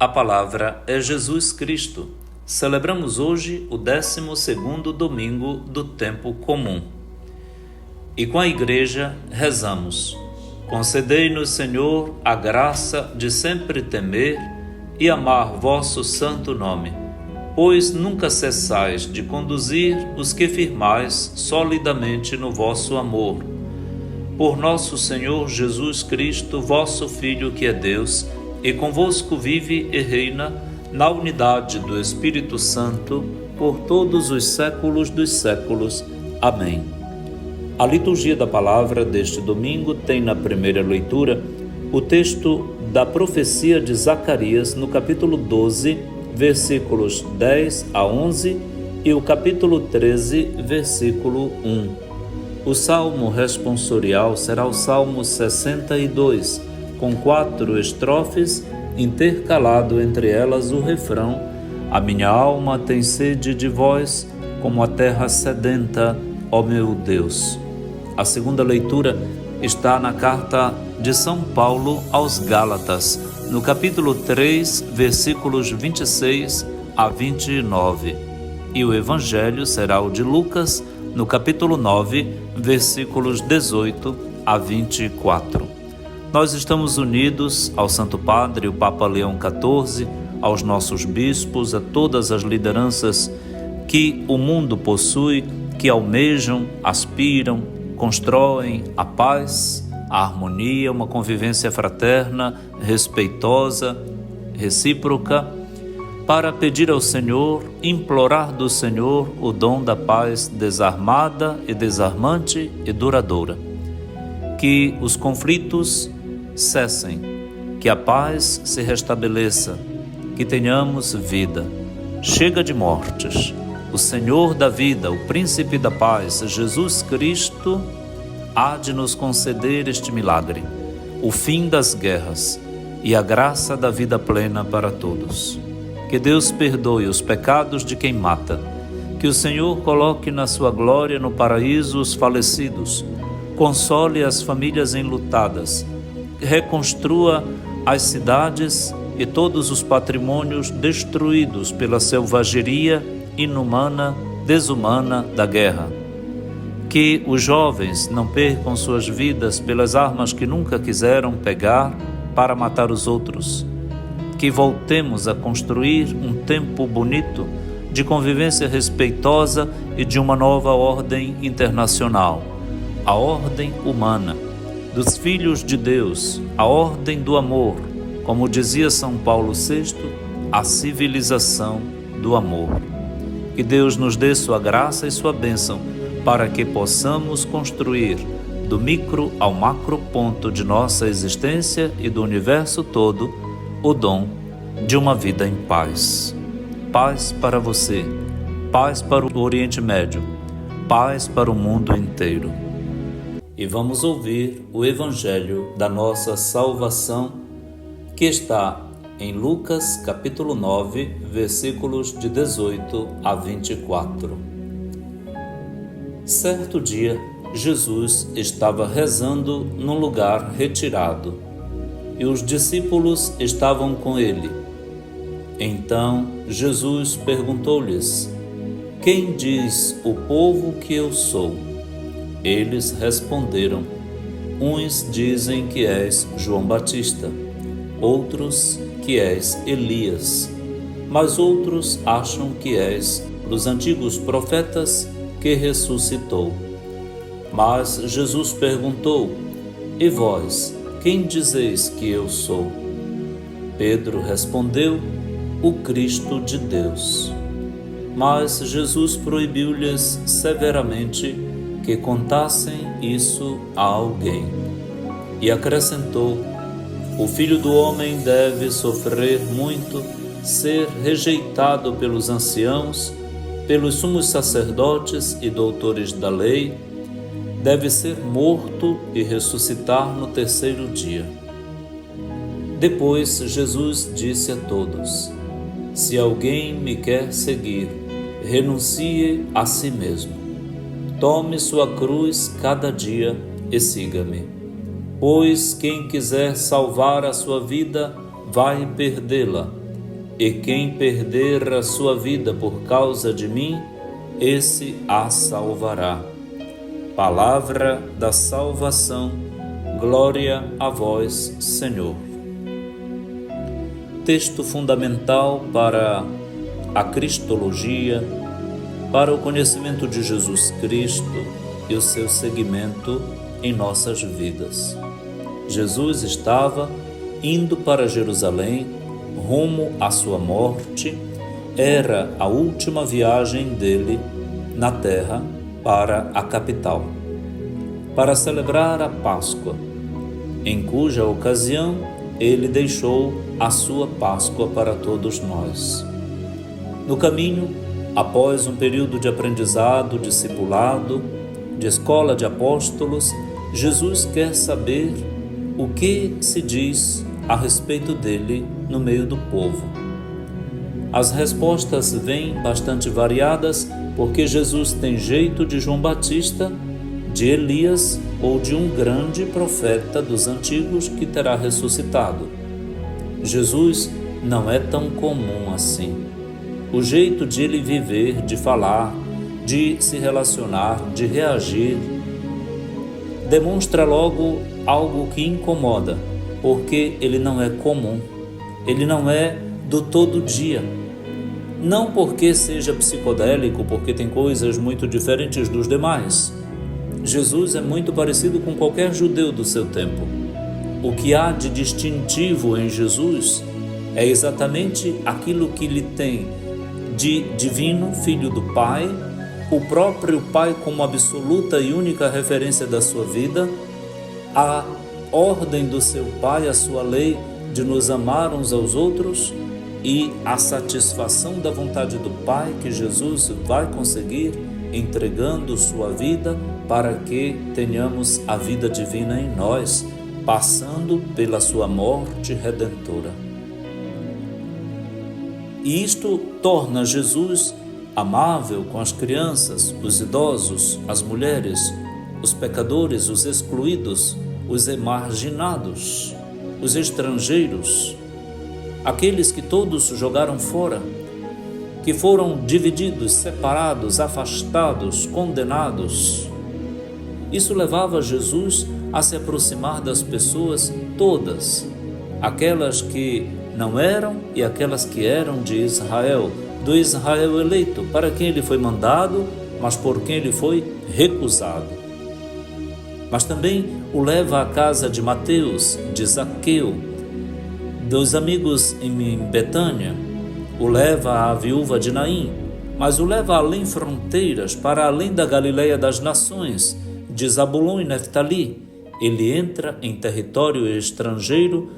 A palavra é Jesus Cristo. Celebramos hoje o 12º domingo do tempo comum. E com a igreja rezamos: concedei-nos, Senhor, a graça de sempre temer e amar vosso santo nome, pois nunca cessais de conduzir os que firmais solidamente no vosso amor. Por nosso Senhor Jesus Cristo, vosso Filho, que é Deus, e convosco vive e reina na unidade do Espírito Santo, por todos os séculos dos séculos. Amém. A liturgia da palavra deste domingo tem na primeira leitura o texto da profecia de Zacarias, no capítulo 12, versículos 10 a 11, e o capítulo 13, versículo 1. O salmo responsorial será o Salmo 62, com 4 estrofes, intercalado entre elas o refrão: a minha alma tem sede de vós, como a terra sedenta, ó meu Deus. A segunda leitura está na carta de São Paulo aos Gálatas, no capítulo 3, versículos 26 a 29. E o evangelho será o de Lucas, no capítulo 9, versículos 18 a 24. Nós estamos unidos ao Santo Padre, o Papa Leão XIV, aos nossos bispos, a todas as lideranças que o mundo possui, que almejam, aspiram, constroem a paz, a harmonia, uma convivência fraterna, respeitosa, recíproca, para pedir ao Senhor, implorar do Senhor o dom da paz desarmada e desarmante e duradoura. Que os conflitos cessem, que a paz se restabeleça, que tenhamos vida. Chega de mortes. O Senhor da vida, o Príncipe da paz, Jesus Cristo, há de nos conceder este milagre, o fim das guerras e a graça da vida plena para todos. Que Deus perdoe os pecados de quem mata, que o Senhor coloque na sua glória no paraíso os falecidos, console as famílias enlutadas, reconstrua as cidades e todos os patrimônios destruídos pela selvageria inumana, desumana da guerra. Que os jovens não percam suas vidas pelas armas que nunca quiseram pegar para matar os outros. Que voltemos a construir um tempo bonito de convivência respeitosa e de uma nova ordem internacional, a ordem humana, dos filhos de Deus, a ordem do amor, como dizia São Paulo VI, a civilização do amor. Que Deus nos dê sua graça e sua bênção, para que possamos construir, do micro ao macro ponto de nossa existência e do universo todo, o dom de uma vida em paz. Paz para você, paz para o Oriente Médio, paz para o mundo inteiro. E vamos ouvir o Evangelho da nossa salvação, que está em Lucas capítulo 9, versículos de 18 a 24. Certo dia, Jesus estava rezando num lugar retirado, e os discípulos estavam com ele. Então Jesus perguntou-lhes: quem diz o povo que eu sou? Eles responderam: uns dizem que és João Batista, outros que és Elias, mas outros acham que és dos antigos profetas que ressuscitou. Mas Jesus perguntou: e vós, quem dizeis que eu sou? Pedro respondeu: o Cristo de Deus. Mas Jesus proibiu-lhes severamente que contassem isso a alguém. E acrescentou: o Filho do Homem deve sofrer muito, ser rejeitado pelos anciãos, pelos sumos sacerdotes e doutores da lei, deve ser morto e ressuscitar no terceiro dia. Depois Jesus disse a todos: se alguém me quer seguir, renuncie a si mesmo. Tome sua cruz cada dia e siga-me. Pois quem quiser salvar a sua vida, vai perdê-la, e quem perder a sua vida por causa de mim, esse a salvará. Palavra da salvação, glória a vós, Senhor. Texto fundamental para a cristologia, para o conhecimento de Jesus Cristo e o seu seguimento em nossas vidas. Jesus estava indo para Jerusalém, rumo à sua morte. Era a última viagem dele na terra para a capital, para celebrar a Páscoa, em cuja ocasião ele deixou a sua Páscoa para todos nós. No caminho, após um período de aprendizado, discipulado, de escola de apóstolos, Jesus quer saber o que se diz a respeito dele no meio do povo. As respostas vêm bastante variadas, porque Jesus tem jeito de João Batista, de Elias ou de um grande profeta dos antigos que terá ressuscitado. Jesus não é tão comum assim. O jeito de ele viver, de falar, de se relacionar, de reagir, demonstra logo algo que incomoda, porque ele não é comum, ele não é do todo dia. Não porque seja psicodélico, porque tem coisas muito diferentes dos demais. Jesus é muito parecido com qualquer judeu do seu tempo. O que há de distintivo em Jesus é exatamente aquilo que ele tem de divino, filho do Pai, o próprio Pai como absoluta e única referência da sua vida, a ordem do seu Pai, a sua lei de nos amar uns aos outros e a satisfação da vontade do Pai que Jesus vai conseguir entregando sua vida para que tenhamos a vida divina em nós, passando pela sua morte redentora. E isto torna Jesus amável com as crianças, os idosos, as mulheres, os pecadores, os excluídos, os emarginados, os estrangeiros, aqueles que todos jogaram fora, que foram divididos, separados, afastados, condenados. Isso levava Jesus a se aproximar das pessoas todas, aquelas que não eram e aquelas que eram de Israel, do Israel eleito, para quem ele foi mandado, mas por quem ele foi recusado. Mas também o leva à casa de Mateus, de Zaqueu, dos amigos em Betânia, o leva à viúva de Naim, mas o leva além fronteiras, para além da Galileia das nações, de Zabulon e Neftali. Ele entra em território estrangeiro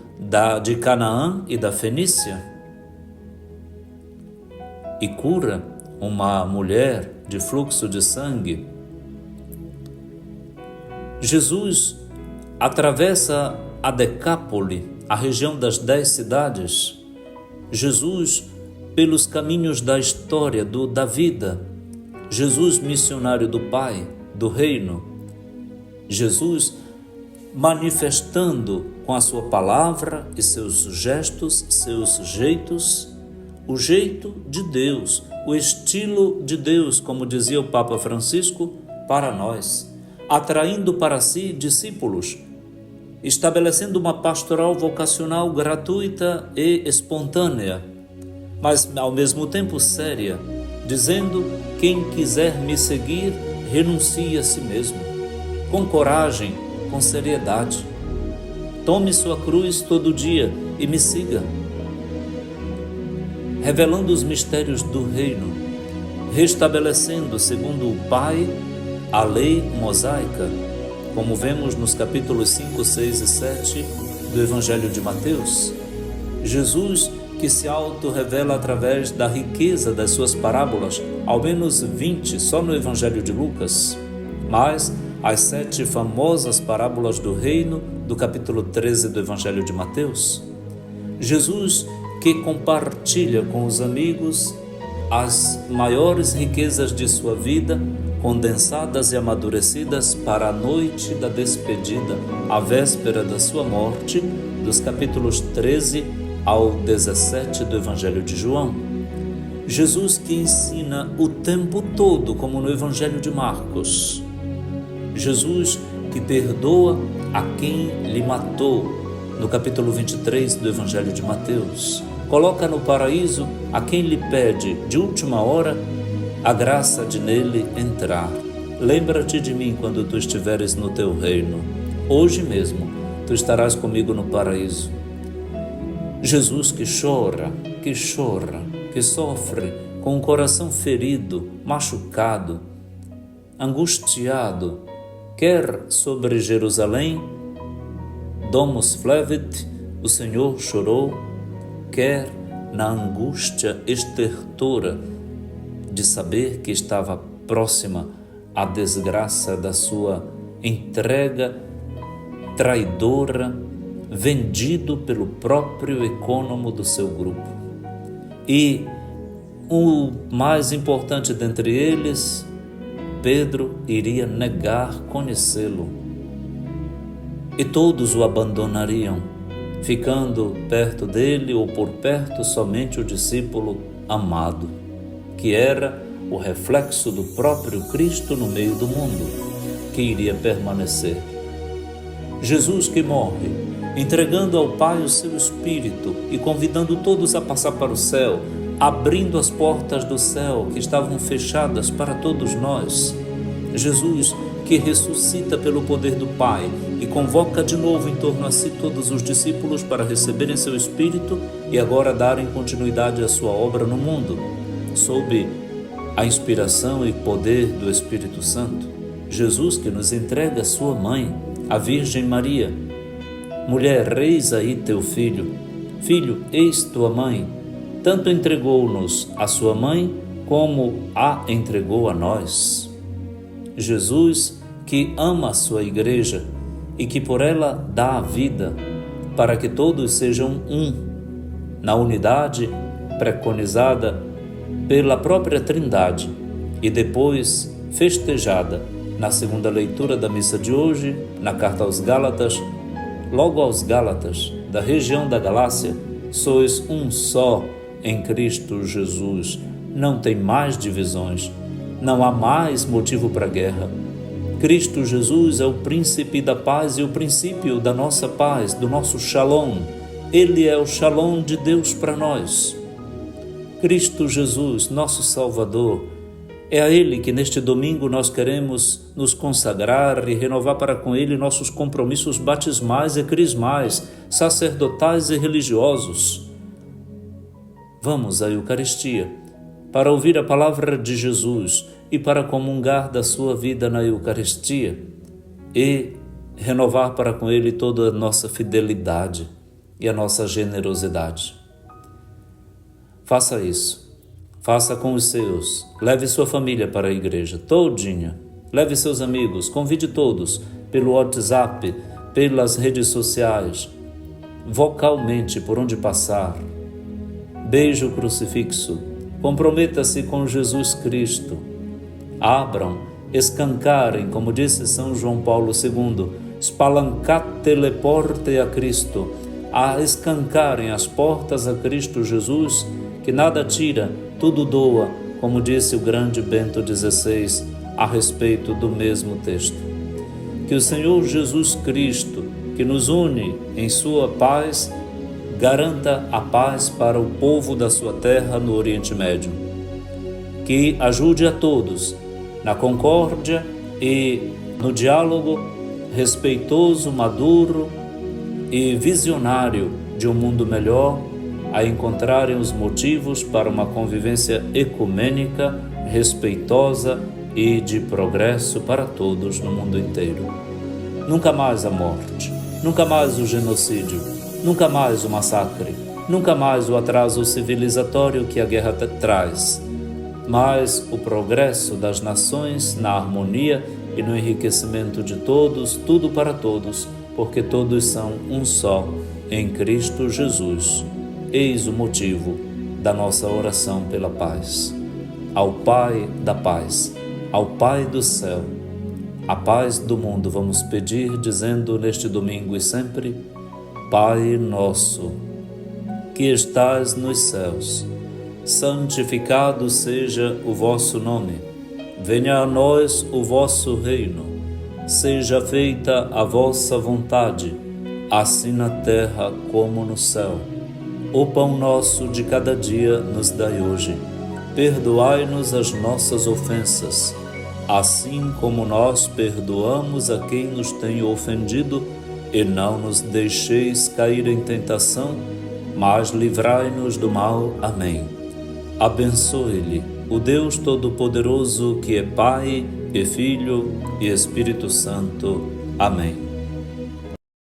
de Canaã e da Fenícia e cura uma mulher de fluxo de sangue. Jesus atravessa a Decápole, a região das 10 cidades. Jesus, pelos caminhos da história, da vida. Jesus, missionário do Pai, do Reino. Jesus, manifestando com a sua palavra e seus gestos, seus jeitos, o jeito de Deus, o estilo de Deus, como dizia o Papa Francisco, para nós, atraindo para si discípulos, estabelecendo uma pastoral vocacional gratuita e espontânea, mas ao mesmo tempo séria, dizendo: quem quiser me seguir, renuncie a si mesmo, com coragem, com seriedade. Tome sua cruz todo dia e me siga. Revelando os mistérios do reino, restabelecendo, segundo o Pai, a lei mosaica, como vemos nos capítulos 5, 6 e 7 do Evangelho de Mateus. Jesus, que se auto-revela através da riqueza das suas parábolas, ao menos 20 só no Evangelho de Lucas, mas as 7 famosas parábolas do reino do capítulo 13 do Evangelho de Mateus. Jesus, que compartilha com os amigos as maiores riquezas de sua vida, condensadas e amadurecidas para a noite da despedida, a véspera da sua morte, dos capítulos 13 ao 17 do Evangelho de João. Jesus que ensina o tempo todo, como no Evangelho de Marcos. Jesus que perdoa a quem lhe matou, no capítulo 23 do Evangelho de Mateus. Coloca no paraíso a quem lhe pede, de última hora, a graça de nele entrar. Lembra-te de mim quando tu estiveres no teu reino. Hoje mesmo tu estarás comigo no paraíso. Jesus que chora, que sofre, com o coração ferido, machucado, angustiado, quer sobre Jerusalém, Domus flevit, o Senhor chorou, quer na angústia estertora de saber que estava próxima a desgraça da sua entrega traidora, vendido pelo próprio econômico do seu grupo. E o mais importante dentre eles, Pedro iria negar conhecê-lo. E todos o abandonariam, ficando perto dele ou por perto somente o discípulo amado, que era o reflexo do próprio Cristo no meio do mundo, que iria permanecer. Jesus que morre, entregando ao Pai o seu Espírito e convidando todos a passar para o céu, abrindo as portas do céu que estavam fechadas para todos nós. Jesus que ressuscita pelo poder do Pai e convoca de novo em torno a si todos os discípulos para receberem seu Espírito e agora darem continuidade à sua obra no mundo, sob a inspiração e poder do Espírito Santo. Jesus que nos entrega a sua mãe, a Virgem Maria. Mulher, eis aí teu filho. Filho, eis tua mãe. Tanto entregou-nos a sua mãe, como a entregou a nós. Jesus que ama a sua igreja e que por ela dá a vida, para que todos sejam um, na unidade preconizada pela própria Trindade e depois festejada na segunda leitura da missa de hoje, na carta aos Gálatas, logo aos Gálatas, da região da Galácia: sois um só em Cristo Jesus, não tem mais divisões, não há mais motivo para guerra. Cristo Jesus é o príncipe da paz e o princípio da nossa paz, do nosso shalom. Ele é o shalom de Deus para nós. Cristo Jesus, nosso Salvador, é a Ele que neste domingo nós queremos nos consagrar e renovar para com Ele nossos compromissos batismais e crismais, sacerdotais e religiosos. Vamos à Eucaristia para ouvir a palavra de Jesus e para comungar da sua vida na Eucaristia e renovar para com Ele toda a nossa fidelidade e a nossa generosidade. Faça isso. Faça com os seus. Leve sua família para a igreja todinha. Leve seus amigos. Convide todos pelo WhatsApp, pelas redes sociais, vocalmente por onde passar. Beije o crucifixo. Comprometa-se com Jesus Cristo. Abram, escancarem, como disse São João Paulo II, spalancate le porte a Cristo, a escancarem as portas a Cristo Jesus, que nada tira, tudo doa, como disse o grande Bento XVI a respeito do mesmo texto. Que o Senhor Jesus Cristo, que nos une em sua paz, garanta a paz para o povo da sua terra no Oriente Médio. Que ajude a todos na concórdia e no diálogo respeitoso, maduro e visionário de um mundo melhor, a encontrarem os motivos para uma convivência ecumênica, respeitosa e de progresso para todos no mundo inteiro. Nunca mais a morte, nunca mais o genocídio, nunca mais o massacre, nunca mais o atraso civilizatório que a guerra traz, mas o progresso das nações na harmonia e no enriquecimento de todos, tudo para todos, porque todos são um só em Cristo Jesus. Eis o motivo da nossa oração pela paz. Ao Pai da paz, ao Pai do céu, a paz do mundo vamos pedir, dizendo neste domingo e sempre: Pai nosso, que estais nos céus, santificado seja o vosso nome. Venha a nós o vosso reino. Seja feita a vossa vontade, assim na terra como no céu. O pão nosso de cada dia nos dai hoje. Perdoai-nos as nossas ofensas, assim como nós perdoamos a quem nos tem ofendido, e não nos deixeis cair em tentação, mas livrai-nos do mal. Amém. Abençoe-lhe o Deus Todo-Poderoso, que é Pai, e Filho, e Espírito Santo. Amém.